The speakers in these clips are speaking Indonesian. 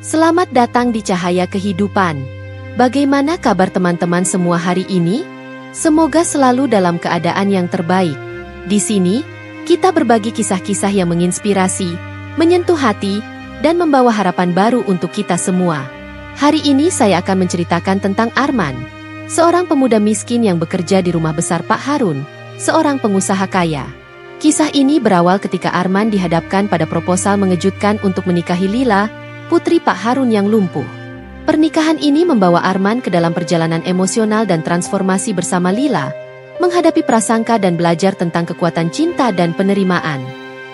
Selamat datang di Cahaya Kehidupan. Bagaimana kabar teman-teman semua hari ini? Semoga selalu dalam keadaan yang terbaik. Di sini, kita berbagi kisah-kisah yang menginspirasi, menyentuh hati, dan membawa harapan baru untuk kita semua. Hari ini saya akan menceritakan tentang Arman, seorang pemuda miskin yang bekerja di rumah besar Pak Harun, seorang pengusaha kaya. Kisah ini berawal ketika Arman dihadapkan pada proposal mengejutkan untuk menikahi Lila, putri Pak Harun yang lumpuh. Pernikahan ini membawa Arman ke dalam perjalanan emosional dan transformasi bersama Lila, menghadapi prasangka dan belajar tentang kekuatan cinta dan penerimaan.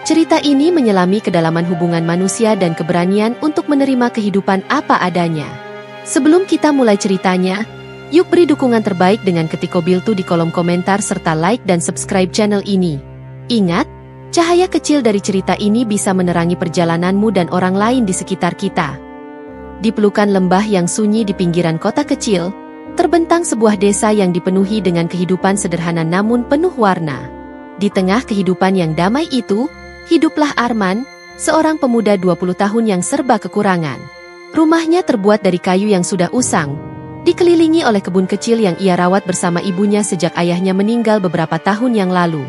Cerita ini menyelami kedalaman hubungan manusia dan keberanian untuk menerima kehidupan apa adanya. Sebelum kita mulai ceritanya, yuk beri dukungan terbaik dengan ketik Kobiltu di kolom komentar serta like dan subscribe channel ini. Ingat, cahaya kecil dari cerita ini bisa menerangi perjalananmu dan orang lain di sekitar kita. Di pelukan lembah yang sunyi di pinggiran kota kecil, terbentang sebuah desa yang dipenuhi dengan kehidupan sederhana namun penuh warna. Di tengah kehidupan yang damai itu, hiduplah Arman, seorang pemuda 20 tahun yang serba kekurangan. Rumahnya terbuat dari kayu yang sudah usang, dikelilingi oleh kebun kecil yang ia rawat bersama ibunya sejak ayahnya meninggal beberapa tahun yang lalu.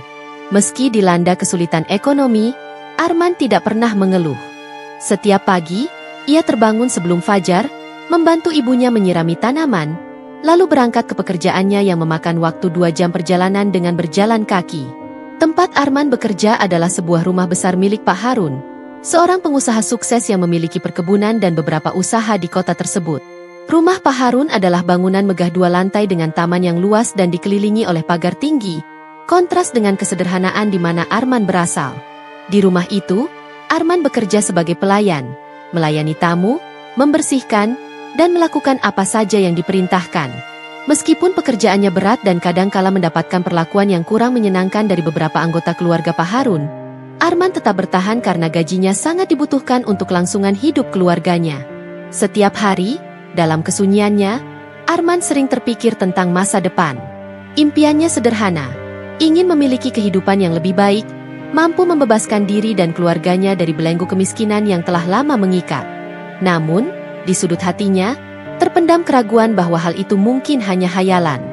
Meski dilanda kesulitan ekonomi, Arman tidak pernah mengeluh. Setiap pagi, ia terbangun sebelum fajar, membantu ibunya menyirami tanaman, lalu berangkat ke pekerjaannya yang memakan waktu 2 jam perjalanan dengan berjalan kaki. Tempat Arman bekerja adalah sebuah rumah besar milik Pak Harun, seorang pengusaha sukses yang memiliki perkebunan dan beberapa usaha di kota tersebut. Rumah Pak Harun adalah bangunan megah 2 lantai dengan taman yang luas dan dikelilingi oleh pagar tinggi, kontras dengan kesederhanaan di mana Arman berasal. Di rumah itu, Arman bekerja sebagai pelayan, melayani tamu, membersihkan, dan melakukan apa saja yang diperintahkan. Meskipun pekerjaannya berat dan kadangkala mendapatkan perlakuan yang kurang menyenangkan dari beberapa anggota keluarga Pak Harun, Arman tetap bertahan karena gajinya sangat dibutuhkan untuk kelangsungan hidup keluarganya. Setiap hari, dalam kesunyiannya, Arman sering terpikir tentang masa depan. Impiannya sederhana, ingin memiliki kehidupan yang lebih baik, mampu membebaskan diri dan keluarganya dari belenggu kemiskinan yang telah lama mengikat. Namun, di sudut hatinya, terpendam keraguan bahwa hal itu mungkin hanya hayalan.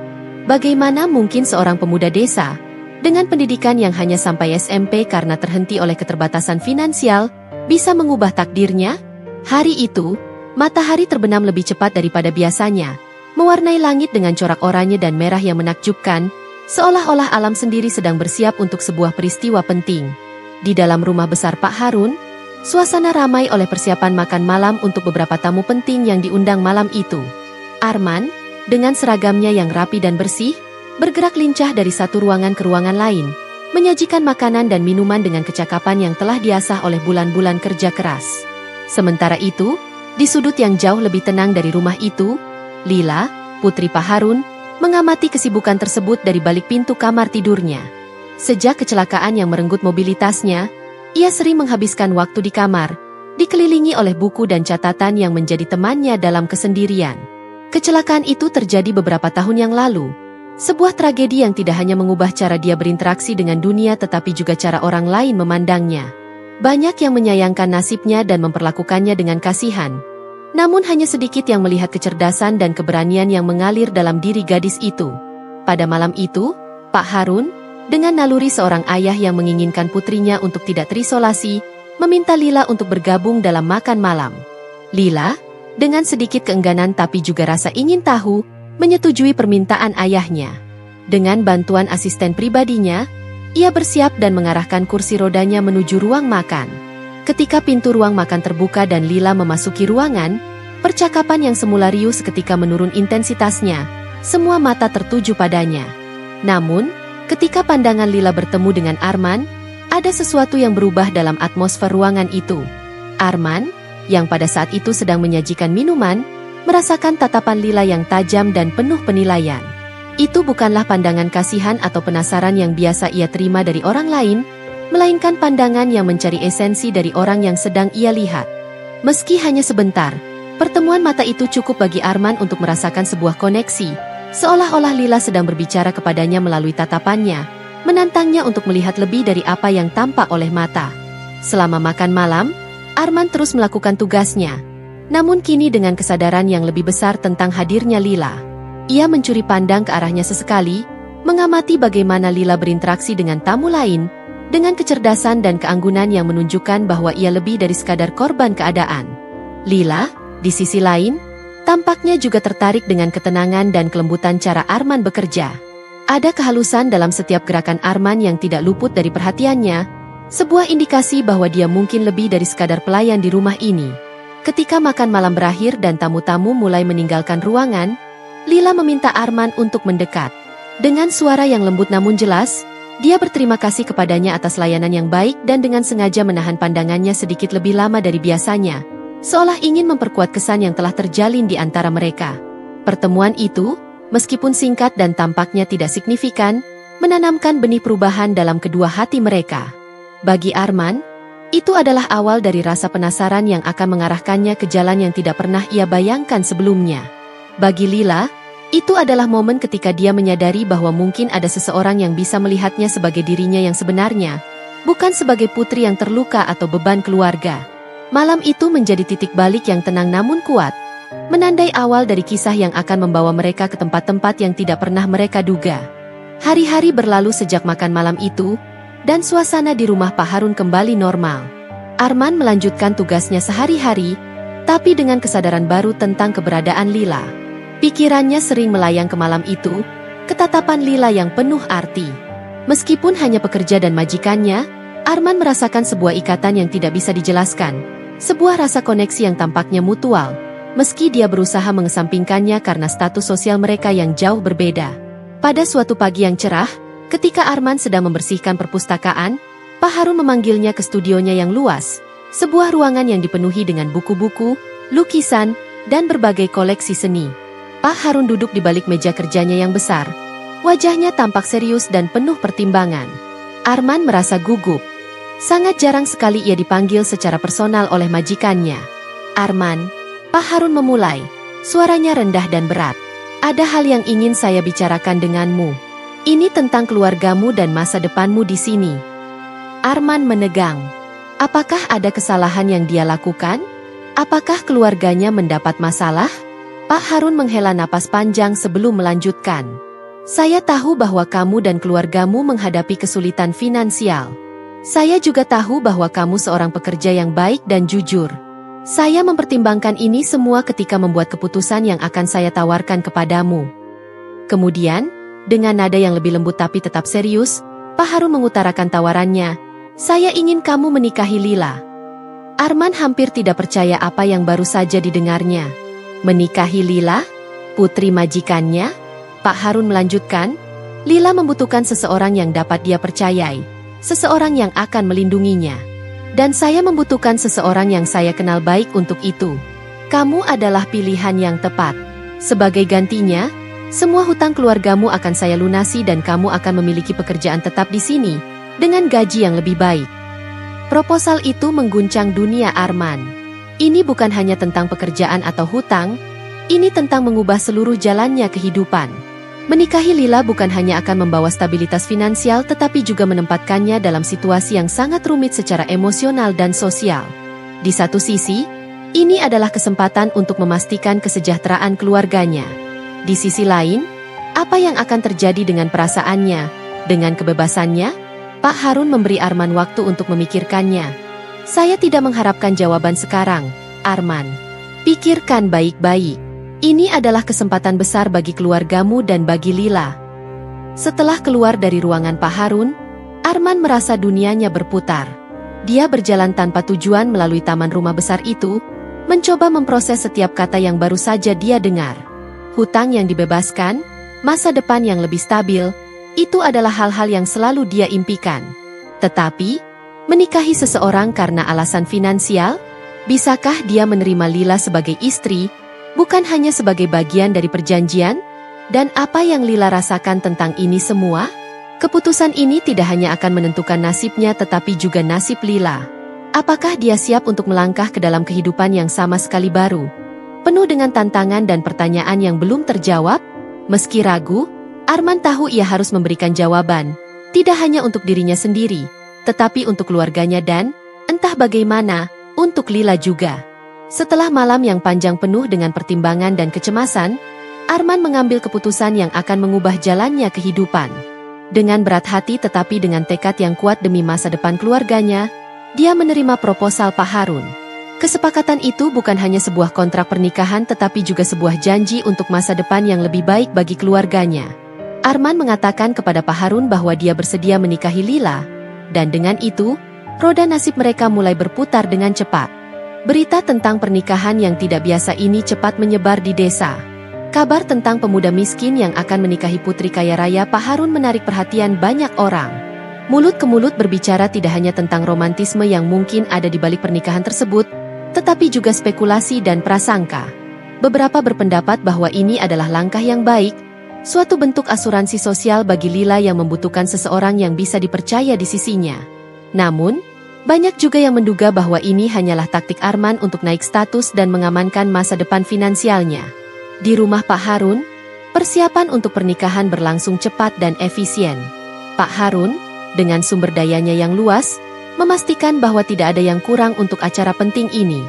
Bagaimana mungkin seorang pemuda desa, dengan pendidikan yang hanya sampai SMP karena terhenti oleh keterbatasan finansial, bisa mengubah takdirnya? Hari itu, matahari terbenam lebih cepat daripada biasanya, mewarnai langit dengan corak oranye dan merah yang menakjubkan, seolah-olah alam sendiri sedang bersiap untuk sebuah peristiwa penting. Di dalam rumah besar Pak Harun, suasana ramai oleh persiapan makan malam untuk beberapa tamu penting yang diundang malam itu. Arman, dengan seragamnya yang rapi dan bersih, bergerak lincah dari satu ruangan ke ruangan lain, menyajikan makanan dan minuman dengan kecakapan yang telah diasah oleh bulan-bulan kerja keras. Sementara itu, di sudut yang jauh lebih tenang dari rumah itu, Lila, putri Pak Harun, mengamati kesibukan tersebut dari balik pintu kamar tidurnya. Sejak kecelakaan yang merenggut mobilitasnya, ia sering menghabiskan waktu di kamar, dikelilingi oleh buku dan catatan yang menjadi temannya dalam kesendirian. Kecelakaan itu terjadi beberapa tahun yang lalu, sebuah tragedi yang tidak hanya mengubah cara dia berinteraksi dengan dunia tetapi juga cara orang lain memandangnya. Banyak yang menyayangkan nasibnya dan memperlakukannya dengan kasihan. Namun hanya sedikit yang melihat kecerdasan dan keberanian yang mengalir dalam diri gadis itu. Pada malam itu, Pak Harun, dengan naluri seorang ayah yang menginginkan putrinya untuk tidak terisolasi, meminta Lila untuk bergabung dalam makan malam. Lila, dengan sedikit keengganan tapi juga rasa ingin tahu, menyetujui permintaan ayahnya. Dengan bantuan asisten pribadinya, ia bersiap dan mengarahkan kursi rodanya menuju ruang makan. Ketika pintu ruang makan terbuka dan Lila memasuki ruangan, percakapan yang semula riuh seketika menurun intensitasnya, semua mata tertuju padanya. Namun, ketika pandangan Lila bertemu dengan Arman, ada sesuatu yang berubah dalam atmosfer ruangan itu. Arman, yang pada saat itu sedang menyajikan minuman, merasakan tatapan Lila yang tajam dan penuh penilaian. Itu bukanlah pandangan kasihan atau penasaran yang biasa ia terima dari orang lain, melainkan pandangan yang mencari esensi dari orang yang sedang ia lihat. Meski hanya sebentar, pertemuan mata itu cukup bagi Arman untuk merasakan sebuah koneksi, seolah-olah Lila sedang berbicara kepadanya melalui tatapannya, menantangnya untuk melihat lebih dari apa yang tampak oleh mata. Selama makan malam, Arman terus melakukan tugasnya, Namun kini dengan kesadaran yang lebih besar tentang hadirnya Lila, ia mencuri pandang ke arahnya sesekali, mengamati bagaimana Lila berinteraksi dengan tamu lain, dengan kecerdasan dan keanggunan yang menunjukkan bahwa ia lebih dari sekadar korban keadaan. Lila, di sisi lain, tampaknya juga tertarik dengan ketenangan dan kelembutan cara Arman bekerja. Ada kehalusan dalam setiap gerakan Arman yang tidak luput dari perhatiannya, sebuah indikasi bahwa dia mungkin lebih dari sekadar pelayan di rumah ini. Ketika makan malam berakhir dan tamu-tamu mulai meninggalkan ruangan, Lila meminta Arman untuk mendekat. Dengan suara yang lembut namun jelas, dia berterima kasih kepadanya atas layanan yang baik dan dengan sengaja menahan pandangannya sedikit lebih lama dari biasanya, seolah ingin memperkuat kesan yang telah terjalin di antara mereka. Pertemuan itu, meskipun singkat dan tampaknya tidak signifikan, menanamkan benih perubahan dalam kedua hati mereka. Bagi Arman, itu adalah awal dari rasa penasaran yang akan mengarahkannya ke jalan yang tidak pernah ia bayangkan sebelumnya. Bagi Lila, itu adalah momen ketika dia menyadari bahwa mungkin ada seseorang yang bisa melihatnya sebagai dirinya yang sebenarnya, bukan sebagai putri yang terluka atau beban keluarga. Malam itu menjadi titik balik yang tenang namun kuat, menandai awal dari kisah yang akan membawa mereka ke tempat-tempat yang tidak pernah mereka duga. Hari-hari berlalu sejak makan malam itu, dan suasana di rumah Pak Harun kembali normal. Arman melanjutkan tugasnya sehari-hari, tapi dengan kesadaran baru tentang keberadaan Lila. Pikirannya sering melayang ke malam itu, ketatapan Lila yang penuh arti. Meskipun hanya pekerja dan majikannya, Arman merasakan sebuah ikatan yang tidak bisa dijelaskan, sebuah rasa koneksi yang tampaknya mutual, meski dia berusaha mengesampingkannya karena status sosial mereka yang jauh berbeda. Pada suatu pagi yang cerah, ketika Arman sedang membersihkan perpustakaan, Pak Harun memanggilnya ke studionya yang luas, sebuah ruangan yang dipenuhi dengan buku-buku, lukisan, dan berbagai koleksi seni. Pak Harun duduk di balik meja kerjanya yang besar. Wajahnya tampak serius dan penuh pertimbangan. Arman merasa gugup. Sangat jarang sekali ia dipanggil secara personal oleh majikannya. "Arman," Pak Harun memulai, suaranya rendah dan berat. "Ada hal yang ingin saya bicarakan denganmu. Ini tentang keluargamu dan masa depanmu di sini." Arman menegang. Apakah ada kesalahan yang dia lakukan? Apakah keluarganya mendapat masalah? Pak Harun menghela napas panjang sebelum melanjutkan. "Saya tahu bahwa kamu dan keluargamu menghadapi kesulitan finansial. Saya juga tahu bahwa kamu seorang pekerja yang baik dan jujur. Saya mempertimbangkan ini semua ketika membuat keputusan yang akan saya tawarkan kepadamu." Kemudian, dengan nada yang lebih lembut tapi tetap serius, Pak Harun mengutarakan tawarannya, "Saya ingin kamu menikahi Lila." Arman hampir tidak percaya apa yang baru saja didengarnya. Menikahi Lila? Putri majikannya? Pak Harun melanjutkan, "Lila membutuhkan seseorang yang dapat dia percayai, seseorang yang akan melindunginya. Dan saya membutuhkan seseorang yang saya kenal baik untuk itu. Kamu adalah pilihan yang tepat. Sebagai gantinya, semua hutang keluargamu akan saya lunasi dan kamu akan memiliki pekerjaan tetap di sini, dengan gaji yang lebih baik." Proposal itu mengguncang dunia Arman. Ini bukan hanya tentang pekerjaan atau hutang, ini tentang mengubah seluruh jalannya kehidupan. Menikahi Lila bukan hanya akan membawa stabilitas finansial tetapi juga menempatkannya dalam situasi yang sangat rumit secara emosional dan sosial. Di satu sisi, ini adalah kesempatan untuk memastikan kesejahteraan keluarganya. Di sisi lain, apa yang akan terjadi dengan perasaannya, dengan kebebasannya? Pak Harun memberi Arman waktu untuk memikirkannya. "Saya tidak mengharapkan jawaban sekarang, Arman. Pikirkan baik-baik. Ini adalah kesempatan besar bagi keluargamu dan bagi Lila." Setelah keluar dari ruangan Pak Harun, Arman merasa dunianya berputar. Dia berjalan tanpa tujuan melalui taman rumah besar itu, mencoba memproses setiap kata yang baru saja dia dengar. Hutang yang dibebaskan, masa depan yang lebih stabil, itu adalah hal-hal yang selalu dia impikan. Tetapi, menikahi seseorang karena alasan finansial? Bisakah dia menerima Lila sebagai istri, bukan hanya sebagai bagian dari perjanjian? Dan apa yang Lila rasakan tentang ini semua? Keputusan ini tidak hanya akan menentukan nasibnya tetapi juga nasib Lila. Apakah dia siap untuk melangkah ke dalam kehidupan yang sama sekali baru, penuh dengan tantangan dan pertanyaan yang belum terjawab? Meski ragu, Arman tahu ia harus memberikan jawaban, tidak hanya untuk dirinya sendiri, tetapi untuk keluarganya dan, entah bagaimana, untuk Lila juga. Setelah malam yang panjang penuh dengan pertimbangan dan kecemasan, Arman mengambil keputusan yang akan mengubah jalannya kehidupan. Dengan berat hati tetapi dengan tekad yang kuat demi masa depan keluarganya, dia menerima proposal Pak Harun. Kesepakatan itu bukan hanya sebuah kontrak pernikahan tetapi juga sebuah janji untuk masa depan yang lebih baik bagi keluarganya. Arman mengatakan kepada Pak Harun bahwa dia bersedia menikahi Lila, dan dengan itu, roda nasib mereka mulai berputar dengan cepat. Berita tentang pernikahan yang tidak biasa ini cepat menyebar di desa. Kabar tentang pemuda miskin yang akan menikahi putri kaya raya Pak Harun menarik perhatian banyak orang. Mulut ke mulut berbicara tidak hanya tentang romantisme yang mungkin ada di balik pernikahan tersebut, tetapi juga spekulasi dan prasangka. Beberapa berpendapat bahwa ini adalah langkah yang baik, suatu bentuk asuransi sosial bagi Lila yang membutuhkan seseorang yang bisa dipercaya di sisinya. Namun, banyak juga yang menduga bahwa ini hanyalah taktik Arman untuk naik status dan mengamankan masa depan finansialnya. Di rumah Pak Harun, persiapan untuk pernikahan berlangsung cepat dan efisien. Pak Harun, dengan sumber dayanya yang luas, memastikan bahwa tidak ada yang kurang untuk acara penting ini.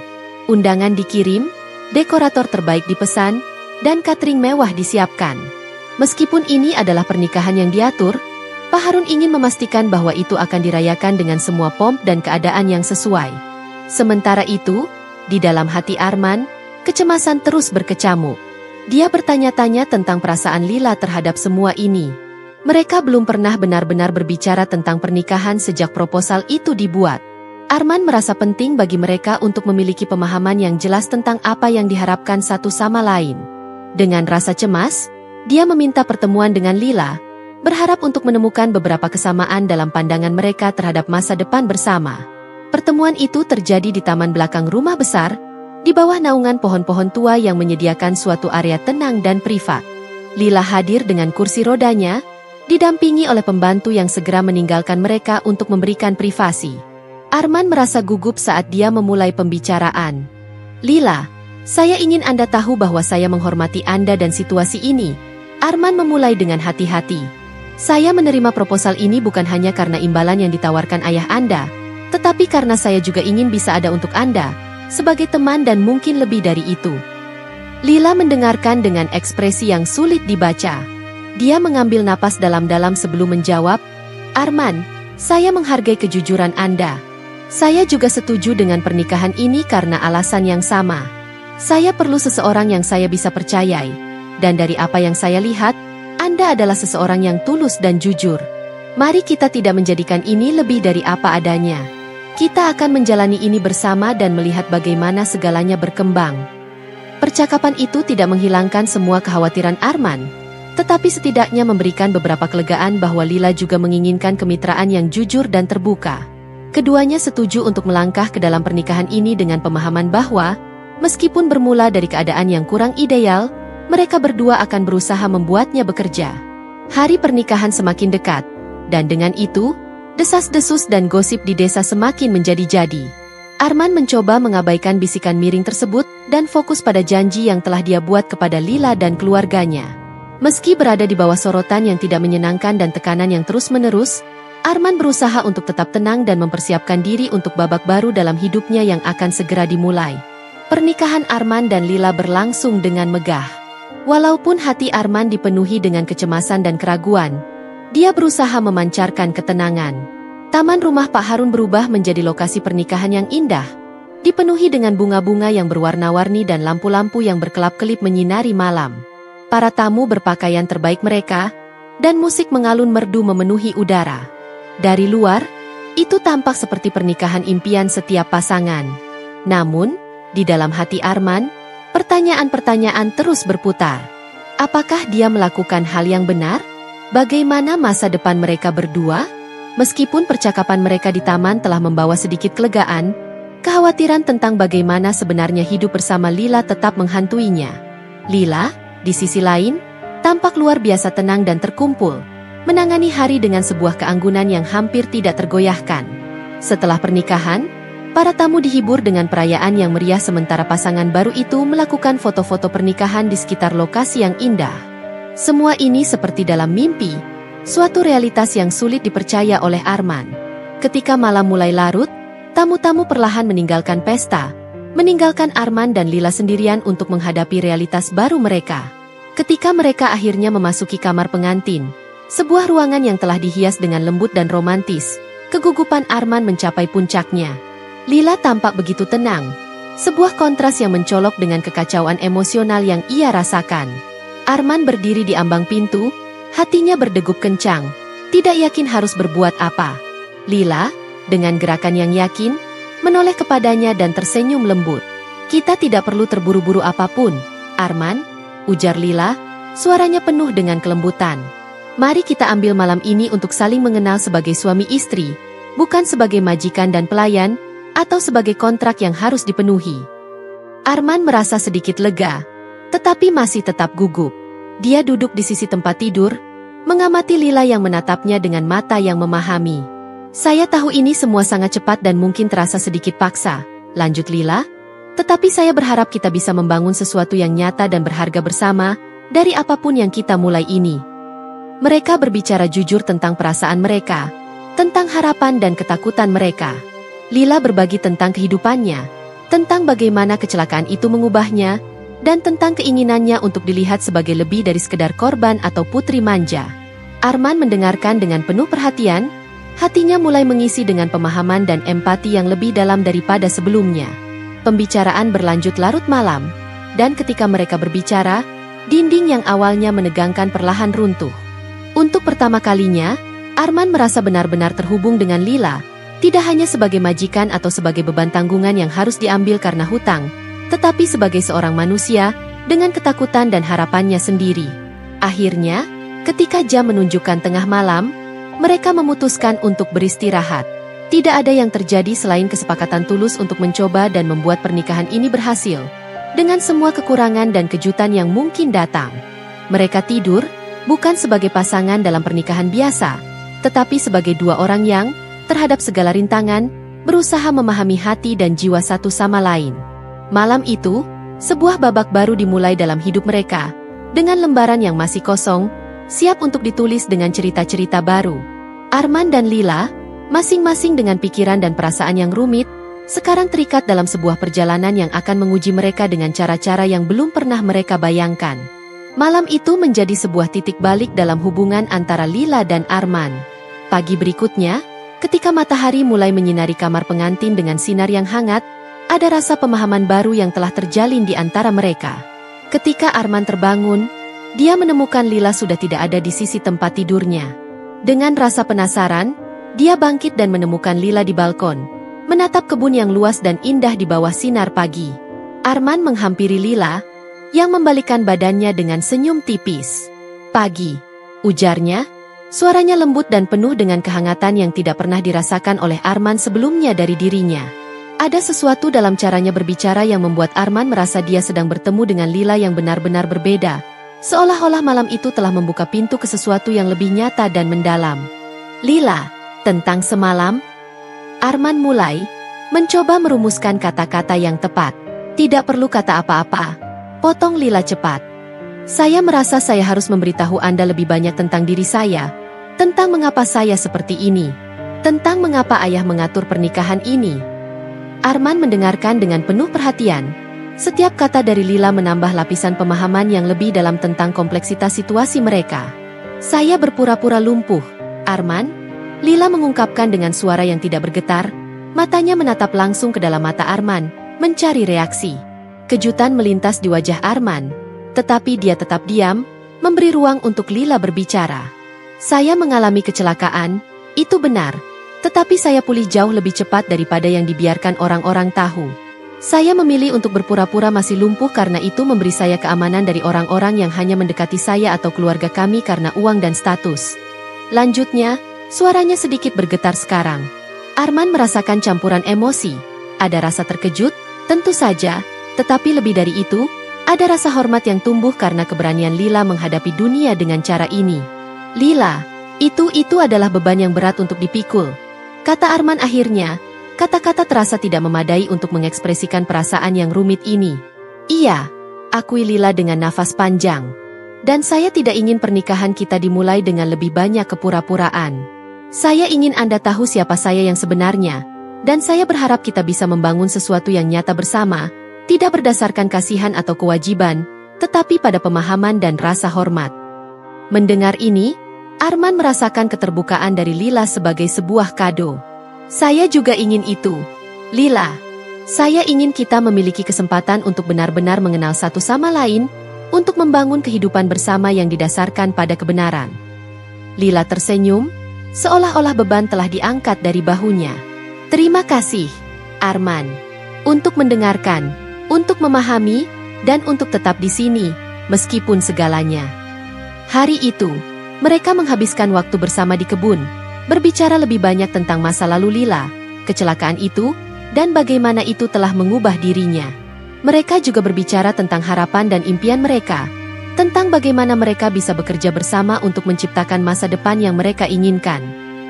Undangan dikirim, dekorator terbaik dipesan, dan catering mewah disiapkan. Meskipun ini adalah pernikahan yang diatur, Pak Harun ingin memastikan bahwa itu akan dirayakan dengan semua pomp dan keadaan yang sesuai. Sementara itu, di dalam hati Arman, kecemasan terus berkecamuk. Dia bertanya-tanya tentang perasaan Lila terhadap semua ini. Mereka belum pernah benar-benar berbicara tentang pernikahan sejak proposal itu dibuat. Arman merasa penting bagi mereka untuk memiliki pemahaman yang jelas tentang apa yang diharapkan satu sama lain. Dengan rasa cemas, dia meminta pertemuan dengan Lila, berharap untuk menemukan beberapa kesamaan dalam pandangan mereka terhadap masa depan bersama. Pertemuan itu terjadi di taman belakang rumah besar, di bawah naungan pohon-pohon tua yang menyediakan suatu area tenang dan privat. Lila hadir dengan kursi rodanya, didampingi oleh pembantu yang segera meninggalkan mereka untuk memberikan privasi. Arman merasa gugup saat dia memulai pembicaraan. "Lila, saya ingin Anda tahu bahwa saya menghormati Anda dan situasi ini." Arman memulai dengan hati-hati. "Saya menerima proposal ini bukan hanya karena imbalan yang ditawarkan ayah Anda, tetapi karena saya juga ingin bisa ada untuk Anda, sebagai teman dan mungkin lebih dari itu." Lila mendengarkan dengan ekspresi yang sulit dibaca. Dia mengambil napas dalam-dalam sebelum menjawab, "Arman, saya menghargai kejujuran Anda. Saya juga setuju dengan pernikahan ini karena alasan yang sama. Saya perlu seseorang yang saya bisa percayai, dan dari apa yang saya lihat, Anda adalah seseorang yang tulus dan jujur. Mari kita tidak menjadikan ini lebih dari apa adanya. Kita akan menjalani ini bersama dan melihat bagaimana segalanya berkembang." Percakapan itu tidak menghilangkan semua kekhawatiran Arman, tetapi setidaknya memberikan beberapa kelegaan bahwa Lila juga menginginkan kemitraan yang jujur dan terbuka. Keduanya setuju untuk melangkah ke dalam pernikahan ini dengan pemahaman bahwa, meskipun bermula dari keadaan yang kurang ideal, mereka berdua akan berusaha membuatnya bekerja. Hari pernikahan semakin dekat, dan dengan itu, desas-desus dan gosip di desa semakin menjadi-jadi. Arman mencoba mengabaikan bisikan miring tersebut dan fokus pada janji yang telah dia buat kepada Lila dan keluarganya. Meski berada di bawah sorotan yang tidak menyenangkan dan tekanan yang terus-menerus, Arman berusaha untuk tetap tenang dan mempersiapkan diri untuk babak baru dalam hidupnya yang akan segera dimulai. Pernikahan Arman dan Lila berlangsung dengan megah. Walaupun hati Arman dipenuhi dengan kecemasan dan keraguan, dia berusaha memancarkan ketenangan. Taman rumah Pak Harun berubah menjadi lokasi pernikahan yang indah, dipenuhi dengan bunga-bunga yang berwarna-warni dan lampu-lampu yang berkelap-kelip menyinari malam. Para tamu berpakaian terbaik mereka, dan musik mengalun merdu memenuhi udara. Dari luar, itu tampak seperti pernikahan impian setiap pasangan. Namun, di dalam hati Arman, pertanyaan-pertanyaan terus berputar. Apakah dia melakukan hal yang benar? Bagaimana masa depan mereka berdua? Meskipun percakapan mereka di taman telah membawa sedikit kelegaan, kekhawatiran tentang bagaimana sebenarnya hidup bersama Lila tetap menghantuinya. Lila, di sisi lain, tampak luar biasa tenang dan terkumpul, menangani hari dengan sebuah keanggunan yang hampir tidak tergoyahkan. Setelah pernikahan, para tamu dihibur dengan perayaan yang meriah sementara pasangan baru itu melakukan foto-foto pernikahan di sekitar lokasi yang indah. Semua ini seperti dalam mimpi, suatu realitas yang sulit dipercaya oleh Arman. Ketika malam mulai larut, tamu-tamu perlahan meninggalkan pesta, meninggalkan Arman dan Lila sendirian untuk menghadapi realitas baru mereka. Ketika mereka akhirnya memasuki kamar pengantin, sebuah ruangan yang telah dihias dengan lembut dan romantis, kegugupan Arman mencapai puncaknya. Lila tampak begitu tenang, sebuah kontras yang mencolok dengan kekacauan emosional yang ia rasakan. Arman berdiri di ambang pintu, hatinya berdegup kencang, tidak yakin harus berbuat apa. Lila, dengan gerakan yang yakin, menoleh kepadanya dan tersenyum lembut. "Kita tidak perlu terburu-buru apapun, Arman," ujar Lila, suaranya penuh dengan kelembutan. "Mari kita ambil malam ini untuk saling mengenal sebagai suami istri, bukan sebagai majikan dan pelayan, atau sebagai kontrak yang harus dipenuhi." Arman merasa sedikit lega, tetapi masih tetap gugup. Dia duduk di sisi tempat tidur, mengamati Lila yang menatapnya dengan mata yang memahami. "Saya tahu ini semua sangat cepat dan mungkin terasa sedikit paksa," lanjut Lila. "Tetapi saya berharap kita bisa membangun sesuatu yang nyata dan berharga bersama, dari apapun yang kita mulai ini." Mereka berbicara jujur tentang perasaan mereka, tentang harapan dan ketakutan mereka. Lila berbagi tentang kehidupannya, tentang bagaimana kecelakaan itu mengubahnya, dan tentang keinginannya untuk dilihat sebagai lebih dari sekedar korban atau putri manja. Arman mendengarkan dengan penuh perhatian, hatinya mulai mengisi dengan pemahaman dan empati yang lebih dalam daripada sebelumnya. Pembicaraan berlanjut larut malam, dan ketika mereka berbicara, dinding yang awalnya menegangkan perlahan runtuh. Untuk pertama kalinya, Arman merasa benar-benar terhubung dengan Lila, tidak hanya sebagai majikan atau sebagai beban tanggungan yang harus diambil karena hutang, tetapi sebagai seorang manusia, dengan ketakutan dan harapannya sendiri. Akhirnya, ketika jam menunjukkan tengah malam, mereka memutuskan untuk beristirahat. Tidak ada yang terjadi selain kesepakatan tulus untuk mencoba dan membuat pernikahan ini berhasil, dengan semua kekurangan dan kejutan yang mungkin datang. Mereka tidur, bukan sebagai pasangan dalam pernikahan biasa, tetapi sebagai dua orang yang, terhadap segala rintangan, berusaha memahami hati dan jiwa satu sama lain. Malam itu, sebuah babak baru dimulai dalam hidup mereka, dengan lembaran yang masih kosong, siap untuk ditulis dengan cerita-cerita baru. Arman dan Lila, masing-masing dengan pikiran dan perasaan yang rumit, sekarang terikat dalam sebuah perjalanan yang akan menguji mereka dengan cara-cara yang belum pernah mereka bayangkan. Malam itu menjadi sebuah titik balik dalam hubungan antara Lila dan Arman. Pagi berikutnya, ketika matahari mulai menyinari kamar pengantin dengan sinar yang hangat, ada rasa pemahaman baru yang telah terjalin di antara mereka. Ketika Arman terbangun, dia menemukan Lila sudah tidak ada di sisi tempat tidurnya. Dengan rasa penasaran, dia bangkit dan menemukan Lila di balkon, menatap kebun yang luas dan indah di bawah sinar pagi. Arman menghampiri Lila, yang membalikkan badannya dengan senyum tipis. "Pagi," ujarnya, suaranya lembut dan penuh dengan kehangatan yang tidak pernah dirasakan oleh Arman sebelumnya dari dirinya. Ada sesuatu dalam caranya berbicara yang membuat Arman merasa dia sedang bertemu dengan Lila yang benar-benar berbeda, seolah-olah malam itu telah membuka pintu ke sesuatu yang lebih nyata dan mendalam. "Lila, tentang semalam?" Arman mulai, mencoba merumuskan kata-kata yang tepat. "Tidak perlu kata apa-apa," potong Lila cepat. "Saya merasa saya harus memberitahu Anda lebih banyak tentang diri saya, tentang mengapa saya seperti ini, tentang mengapa ayah mengatur pernikahan ini." Arman mendengarkan dengan penuh perhatian. Setiap kata dari Lila menambah lapisan pemahaman yang lebih dalam tentang kompleksitas situasi mereka. "Saya berpura-pura lumpuh, Arman," Lila mengungkapkan dengan suara yang tidak bergetar, matanya menatap langsung ke dalam mata Arman, mencari reaksi. Kejutan melintas di wajah Arman, tetapi dia tetap diam, memberi ruang untuk Lila berbicara. "Saya mengalami kecelakaan, itu benar. Tetapi saya pulih jauh lebih cepat daripada yang dibiarkan orang-orang tahu. Saya memilih untuk berpura-pura masih lumpuh karena itu memberi saya keamanan dari orang-orang yang hanya mendekati saya atau keluarga kami karena uang dan status." Lanjutnya, suaranya sedikit bergetar sekarang. Arman merasakan campuran emosi. Ada rasa terkejut, tentu saja, tetapi lebih dari itu, ada rasa hormat yang tumbuh karena keberanian Lila menghadapi dunia dengan cara ini. "Lila, itu adalah beban yang berat untuk dipikul," kata Arman akhirnya. Kata-kata terasa tidak memadai untuk mengekspresikan perasaan yang rumit ini. "Iya," akui Lila dengan nafas panjang. "Dan saya tidak ingin pernikahan kita dimulai dengan lebih banyak kepura-puraan. Saya ingin Anda tahu siapa saya yang sebenarnya, Dan saya berharap kita bisa membangun sesuatu yang nyata bersama, tidak berdasarkan kasihan atau kewajiban, tetapi pada pemahaman dan rasa hormat. Mendengar ini, Arman merasakan keterbukaan dari Lila sebagai sebuah kado. Saya juga ingin itu. Lila, saya ingin kita memiliki kesempatan untuk benar-benar mengenal satu sama lain, untuk membangun kehidupan bersama yang didasarkan pada kebenaran. Lila tersenyum, seolah-olah beban telah diangkat dari bahunya. Terima kasih, Arman, untuk mendengarkan, untuk memahami, dan untuk tetap di sini, meskipun segalanya. Hari itu, mereka menghabiskan waktu bersama di kebun, berbicara lebih banyak tentang masa lalu Lila, kecelakaan itu, dan bagaimana itu telah mengubah dirinya. Mereka juga berbicara tentang harapan dan impian mereka, tentang bagaimana mereka bisa bekerja bersama untuk menciptakan masa depan yang mereka inginkan.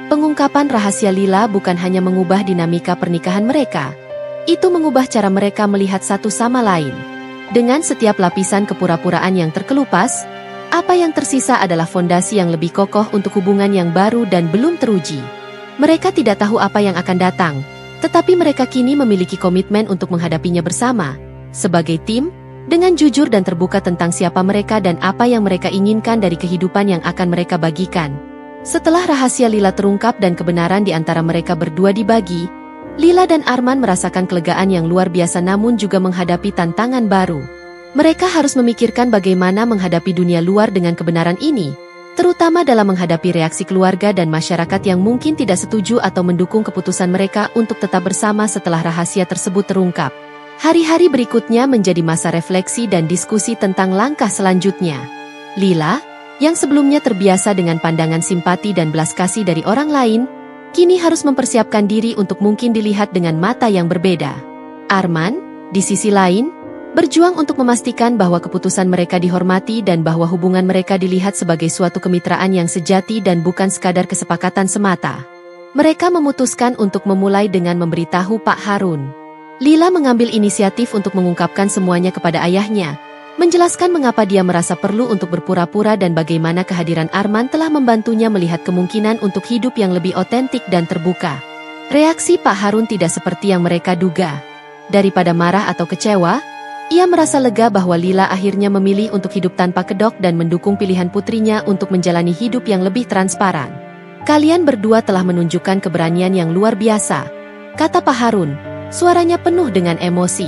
Pengungkapan rahasia Lila bukan hanya mengubah dinamika pernikahan mereka, itu mengubah cara mereka melihat satu sama lain. Dengan setiap lapisan kepura-puraan yang terkelupas, apa yang tersisa adalah fondasi yang lebih kokoh untuk hubungan yang baru dan belum teruji. Mereka tidak tahu apa yang akan datang, tetapi mereka kini memiliki komitmen untuk menghadapinya bersama, sebagai tim, dengan jujur dan terbuka tentang siapa mereka dan apa yang mereka inginkan dari kehidupan yang akan mereka bagikan. Setelah rahasia Lila terungkap dan kebenaran di antara mereka berdua dibagi, Lila dan Arman merasakan kelegaan yang luar biasa namun juga menghadapi tantangan baru. Mereka harus memikirkan bagaimana menghadapi dunia luar dengan kebenaran ini, terutama dalam menghadapi reaksi keluarga dan masyarakat yang mungkin tidak setuju atau mendukung keputusan mereka untuk tetap bersama setelah rahasia tersebut terungkap. Hari-hari berikutnya menjadi masa refleksi dan diskusi tentang langkah selanjutnya. Lila, yang sebelumnya terbiasa dengan pandangan simpati dan belas kasih dari orang lain, kini harus mempersiapkan diri untuk mungkin dilihat dengan mata yang berbeda. Arman, di sisi lain, berjuang untuk memastikan bahwa keputusan mereka dihormati dan bahwa hubungan mereka dilihat sebagai suatu kemitraan yang sejati dan bukan sekadar kesepakatan semata. Mereka memutuskan untuk memulai dengan memberitahu Pak Harun. Lila mengambil inisiatif untuk mengungkapkan semuanya kepada ayahnya, menjelaskan mengapa dia merasa perlu untuk berpura-pura dan bagaimana kehadiran Arman telah membantunya melihat kemungkinan untuk hidup yang lebih otentik dan terbuka. Reaksi Pak Harun tidak seperti yang mereka duga. Daripada marah atau kecewa, ia merasa lega bahwa Lila akhirnya memilih untuk hidup tanpa kedok dan mendukung pilihan putrinya untuk menjalani hidup yang lebih transparan. Kalian berdua telah menunjukkan keberanian yang luar biasa, kata Pak Harun. Suaranya penuh dengan emosi.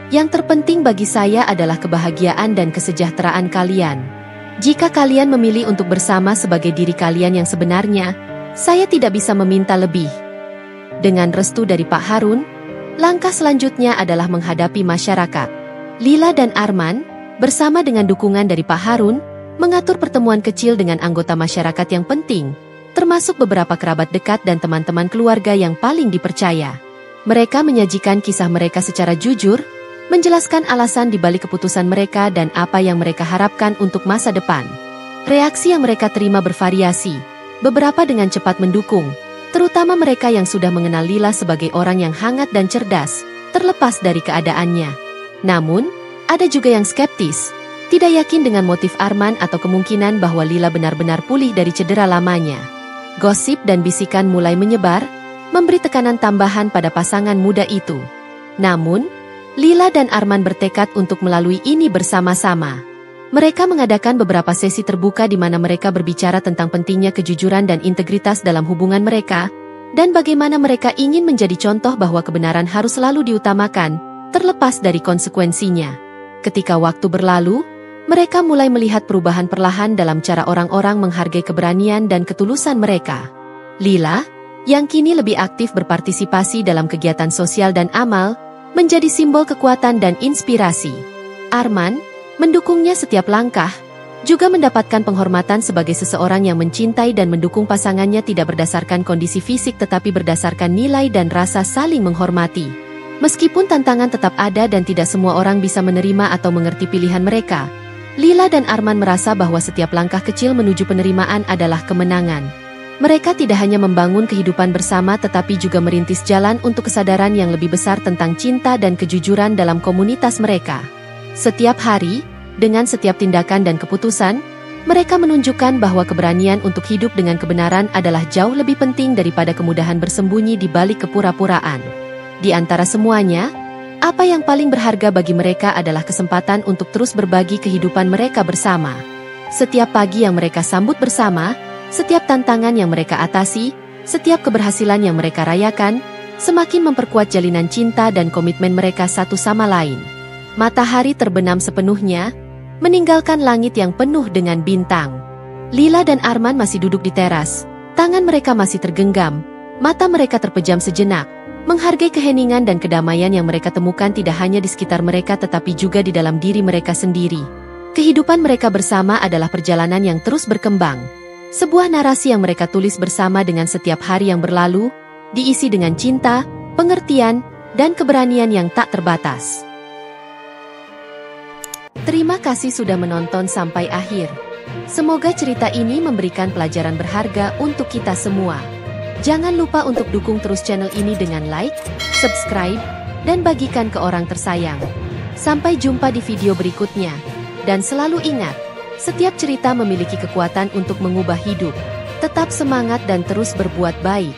Yang terpenting bagi saya adalah kebahagiaan dan kesejahteraan kalian. Jika kalian memilih untuk bersama sebagai diri kalian yang sebenarnya, saya tidak bisa meminta lebih. Dengan restu dari Pak Harun, langkah selanjutnya adalah menghadapi masyarakat. Lila dan Arman, bersama dengan dukungan dari Pak Harun, mengatur pertemuan kecil dengan anggota masyarakat yang penting, termasuk beberapa kerabat dekat dan teman-teman keluarga yang paling dipercaya. Mereka menyajikan kisah mereka secara jujur, menjelaskan alasan di balik keputusan mereka dan apa yang mereka harapkan untuk masa depan. Reaksi yang mereka terima bervariasi, beberapa dengan cepat mendukung, terutama mereka yang sudah mengenal Lila sebagai orang yang hangat dan cerdas, terlepas dari keadaannya. Namun, ada juga yang skeptis, tidak yakin dengan motif Arman atau kemungkinan bahwa Lila benar-benar pulih dari cedera lamanya. Gosip dan bisikan mulai menyebar, memberi tekanan tambahan pada pasangan muda itu. Namun, Lila dan Arman bertekad untuk melalui ini bersama-sama. Mereka mengadakan beberapa sesi terbuka di mana mereka berbicara tentang pentingnya kejujuran dan integritas dalam hubungan mereka, dan bagaimana mereka ingin menjadi contoh bahwa kebenaran harus selalu diutamakan, terlepas dari konsekuensinya. Ketika waktu berlalu, mereka mulai melihat perubahan perlahan dalam cara orang-orang menghargai keberanian dan ketulusan mereka. Lila, yang kini lebih aktif berpartisipasi dalam kegiatan sosial dan amal, menjadi simbol kekuatan dan inspirasi. Arman, mendukungnya setiap langkah, juga mendapatkan penghormatan sebagai seseorang yang mencintai dan mendukung pasangannya tidak berdasarkan kondisi fisik tetapi berdasarkan nilai dan rasa saling menghormati. Meskipun tantangan tetap ada dan tidak semua orang bisa menerima atau mengerti pilihan mereka, Lila dan Arman merasa bahwa setiap langkah kecil menuju penerimaan adalah kemenangan. Mereka tidak hanya membangun kehidupan bersama tetapi juga merintis jalan untuk kesadaran yang lebih besar tentang cinta dan kejujuran dalam komunitas mereka. Setiap hari, dengan setiap tindakan dan keputusan, Mereka menunjukkan bahwa keberanian untuk hidup dengan kebenaran adalah jauh lebih penting daripada kemudahan bersembunyi di balik kepura-puraan. Di antara semuanya, apa yang paling berharga bagi mereka adalah kesempatan untuk terus berbagi kehidupan mereka bersama. Setiap pagi yang mereka sambut bersama, setiap tantangan yang mereka atasi, setiap keberhasilan yang mereka rayakan, semakin memperkuat jalinan cinta dan komitmen mereka satu sama lain. Matahari terbenam sepenuhnya, meninggalkan langit yang penuh dengan bintang. Lila dan Arman masih duduk di teras, tangan mereka masih tergenggam, mata mereka terpejam sejenak, menghargai keheningan dan kedamaian yang mereka temukan tidak hanya di sekitar mereka tetapi juga di dalam diri mereka sendiri. Kehidupan mereka bersama adalah perjalanan yang terus berkembang. Sebuah narasi yang mereka tulis bersama dengan setiap hari yang berlalu, diisi dengan cinta, pengertian, dan keberanian yang tak terbatas. Terima kasih sudah menonton sampai akhir. Semoga cerita ini memberikan pelajaran berharga untuk kita semua. Jangan lupa untuk dukung terus channel ini dengan like, subscribe, dan bagikan ke orang tersayang. Sampai jumpa di video berikutnya. Dan selalu ingat, setiap cerita memiliki kekuatan untuk mengubah hidup. Tetap semangat dan terus berbuat baik.